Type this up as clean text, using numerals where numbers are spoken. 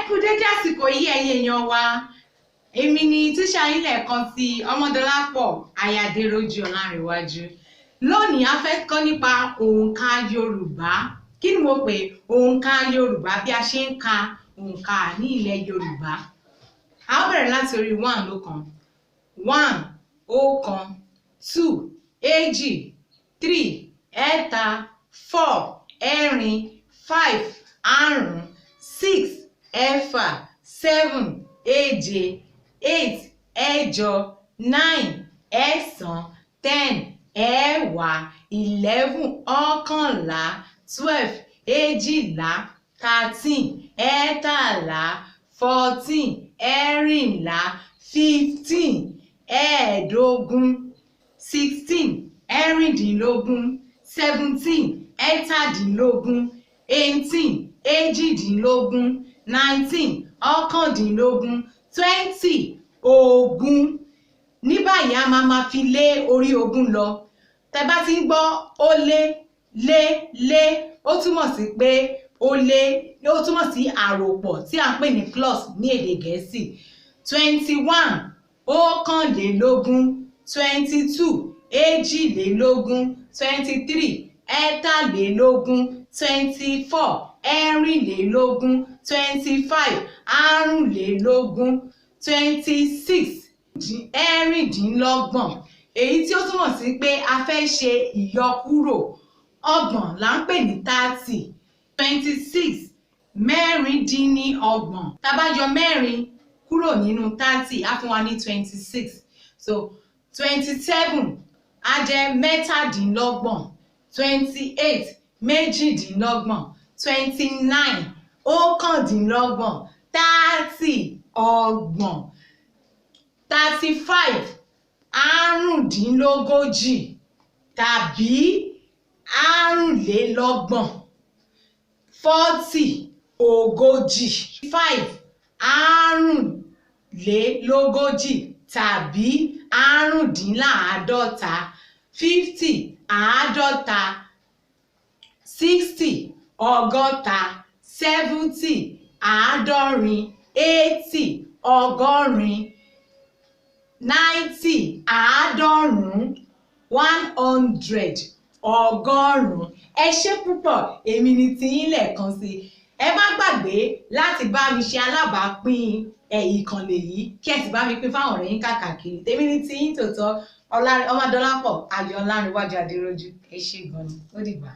kú dédé àsìkò yìí ẹ̀yin èèyàn wa. Èmi ni tíṣà yín lẹ́ẹ̀kan sí Ọmọdọ́lápọ̀ Ayádérójú Ọlárẹ̀wájú. Lónìí a fẹ́ kọ́ nípa òǹkà Yorùbá. Kí ni mo pè? Òǹkà Yorùbá, bí a ṣe ń ka òǹkà ní ilẹ̀ Yorùbá. A ó bẹ̀rẹ̀ láti orí 1 lókan. 1 ọ̀kan, 2 èjì, 3 ẹ̀ta, 4 ẹ̀rin, 5 àrún, 6 ẹ̀fà, 7 èje, 8 ẹ̀jọ, 9 ẹ̀sán, 10 ẹ̀wá, 11 ọ̀kànlá, 12 èjìlá, 13 ẹ̀tàlá, 14 ẹ̀rìnlá, 15 ẹ̀ẹ́dógún, 16 ẹ̀rìndínlógún, 17 ẹ̀tàdínlógún, 18 èjìdínlógún, 19 ọ̀kàndínlógún, 20 ogún. Ní báyìí a máa fi lé orí ogún lọ. Tẹ́ bá ti ń gbọ́ ó lé, ó túmọ̀ sí pé ó túmọ̀ sí àròpọ̀ tí à ń pè ní plus ní èdè Gẹ̀ẹ́sì. 21 ọ̀kànlélógún, 22 èjìlélógún, 23 ẹ̀tàlélógún, 24 ẹ̀rìnlélógún, 25 àrúnlélógún, 26 ẹ̀rìndínlọ́gbọ̀n. Èyí tí ó túmọ̀ sí pé a fẹ́ ṣe ìyọkúrò. Ọgbọ̀n là ń pè ní 30. 26 mẹ́rìndínlọ́gbọ̀n. Tá bá yọ mẹ́rin kúrò nínú 30 á fún wa ní 26. So 27 á jẹ́ mẹ́tàdínlọ́gbọ̀n. 28 méjìdínlọ́gbọ̀n. 29 ọ̀kàndínlọ́gbọ̀n. 30 ọgbọ̀n. 35 àrúndínlógójì tàbí àrúnlélọ́gbọ̀n. 40 ogójì. 5 àrúnlélógójì tàbí àrúndínláàádọ́ta. 50 àádọ́ta. 60 ọgọ́ta. 70 àádọ́rin. 80 ọgọ́rin. 90 àádọ́rùn-ún. 100 ọgọ́rùn-ún. Ẹ ṣé púpọ̀, èmi ni tiyín lẹ́ẹ̀kan sí. Ẹ má gbàgbé láti bá mi ṣe alábàápín ìkànnì yìí kí ẹ sì bá mi pín fáwọn ọ̀rẹ́ yín káàkiri. Tèmi ni tiyín tòótọ́ Ọmọdọ́lápọ̀ Ayọ̀ Ọlárẹ̀wájú Adérójú. Ẹ ṣé gan-an, ó dìgbà.